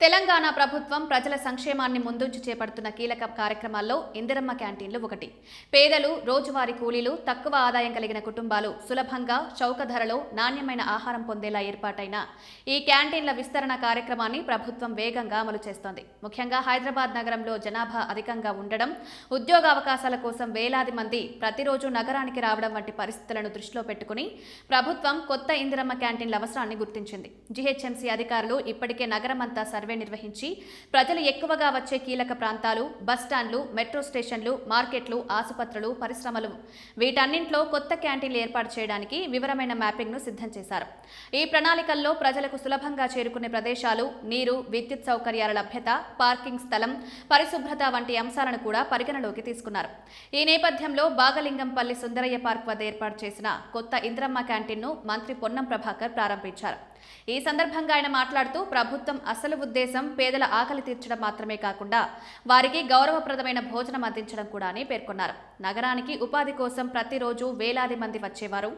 తెలంగాణ ప్రభుత్వం ప్రజల సంక్షేమాన్ని ముందుంచి చేపడుతున్న కీలక కార్యక్రమాల్లో ఇందిరమ్మ క్యాంటీన్లు ఒకటి. పేదలు, రోజువారీ కూలీలు, తక్కువ ఆదాయం కలిగిన కుటుంబాలు సులభంగా, చౌక ధరలో నాణ్యమైన ఆహారం పొందేలా ఏర్పాటైన ఈ క్యాంటీన్ల విస్తరణ కార్యక్రమాన్ని ప్రభుత్వం వేగంగా అమలు చేస్తోంది. ముఖ్యంగా హైదరాబాద్ నగరంలో జనాభా అధికంగా ఉండడం, ఉద్యోగ అవకాశాల కోసం వేలాది మంది ప్రతిరోజు నగరానికి రావడం వంటి పరిస్థితులను దృష్టిలో పెట్టుకుని ప్రభుత్వం కొత్త ఇందిరమ్మ క్యాంటీన్ల అవసరాన్ని గుర్తించింది. జీహెచ్ఎంసీ అధికారులు ఇప్పటికే నగరమంతా సర్వే నిర్వహించి ప్రజలు ఎక్కువగా వచ్చే కీలక ప్రాంతాలు, బస్టాండ్లు, మెట్రో స్టేషన్లు, మార్కెట్లు, ఆసుపత్రులు, పరిశ్రమలు వీటన్నింటిలో కొత్త క్యాంటీన్లు ఏర్పాటు చేయడానికి వివరమైన మ్యాపింగ్ ను సిద్ధం చేశారు. ఈ ప్రణాళికల్లో ప్రజలకు సులభంగా చేరుకునే ప్రదేశాలు, నీరు, విద్యుత్ సౌకర్యాల లభ్యత, పార్కింగ్ స్థలం, పరిశుభ్రత వంటి అంశాలను కూడా పరిగణలోకి తీసుకున్నారు. ఈ నేపథ్యంలో బాగలింగంపల్లి సుందరయ్య పార్క్ వద్ద ఏర్పాటు చేసిన కొత్త ఇంద్రమ్మ క్యాంటీన్ ను మంత్రి పొన్నం ప్రభాకర్ ప్రారంభించారు. ఈ సందర్భంగా ఆయన మాట్లాడుతూ ప్రభుత్వం అసలు ఉద్దేశం పేదల ఆకలి తీర్చడం మాత్రమే కాకుండా వారికి గౌరవప్రదమైన భోజనం అందించడం కూడా అని పేర్కొన్నారు. నగరానికి ఉపాధి కోసం ప్రతిరోజు వేలాది మంది వచ్చేవారు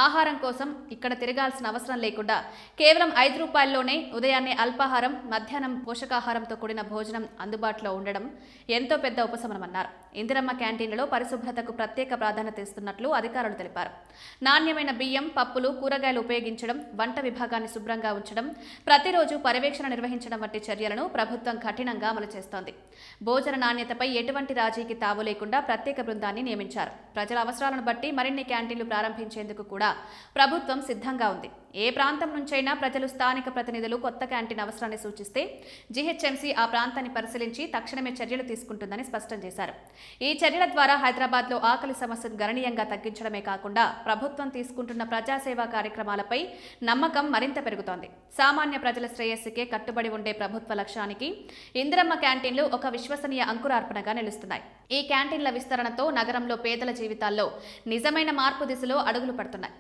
ఆహారం కోసం ఇక్కడ తిరగాల్సిన అవసరం లేకుండా కేవలం 5 రూపాయల్లోనే ఉదయాన్నే అల్పాహారం, మధ్యాహ్నం పోషకాహారంతో కూడిన భోజనం అందుబాటులో ఉండడం ఎంతో పెద్ద ఉపశమనమన్నారు. ఇందిరమ్మ క్యాంటీన్లలో పరిశుభ్రతకు ప్రత్యేక ప్రాధాన్యత ఇస్తున్నట్లు అధికారులు తెలిపారు. నాణ్యమైన బియ్యం, పప్పులు, కూరగాయలు ఉపయోగించడం, వంట విభాగాన్ని శుభ్రంగా ఉంచడం, ప్రతిరోజు పర్యవేక్షణ నిర్వహించడం వంటి చర్యలను ప్రభుత్వం కఠినంగా అమలు చేస్తోంది. భోజన నాణ్యతపై ఎటువంటి రాజీకి తావు లేకుండా ప్రత్యేక బృందాన్ని నియమించారు. ప్రజల అవసరాలను బట్టి మరిన్ని క్యాంటీన్లు ప్రారంభించేందుకు కూడా ప్రభుత్వం సిద్ధంగా ఉంది. ఏ ప్రాంతం నుంచైనా ప్రజలు స్థానిక ప్రతినిధులు కొత్త క్యాంటీన్ అవసరాన్ని సూచిస్తే జీహెచ్ఎంసీ ఆ ప్రాంతాన్ని పరిశీలించి తక్షణమే చర్యలు తీసుకుంటుందని స్పష్టం చేశారు. ఈ చర్యల ద్వారా హైదరాబాద్లో ఆకలి సమస్యను గణనీయంగా తగ్గించడమే కాకుండా ప్రభుత్వం తీసుకుంటున్న ప్రజాసేవా కార్యక్రమాలపై నమ్మకం మరింత పెరుగుతోంది. సామాన్య ప్రజల శ్రేయస్సుకే కట్టుబడి ఉండే ప్రభుత్వ లక్ష్యానికి ఇందిరమ్మ క్యాంటీన్లు ఒక విశ్వసనీయ అంకురార్పణగా నిలుస్తున్నాయి. ఈ క్యాంటీన్ల విస్తరణతో నగరంలో పేదల జీవితాల్లో నిజమైన మార్పు దిశలో అడుగులు పడుతున్నాయి.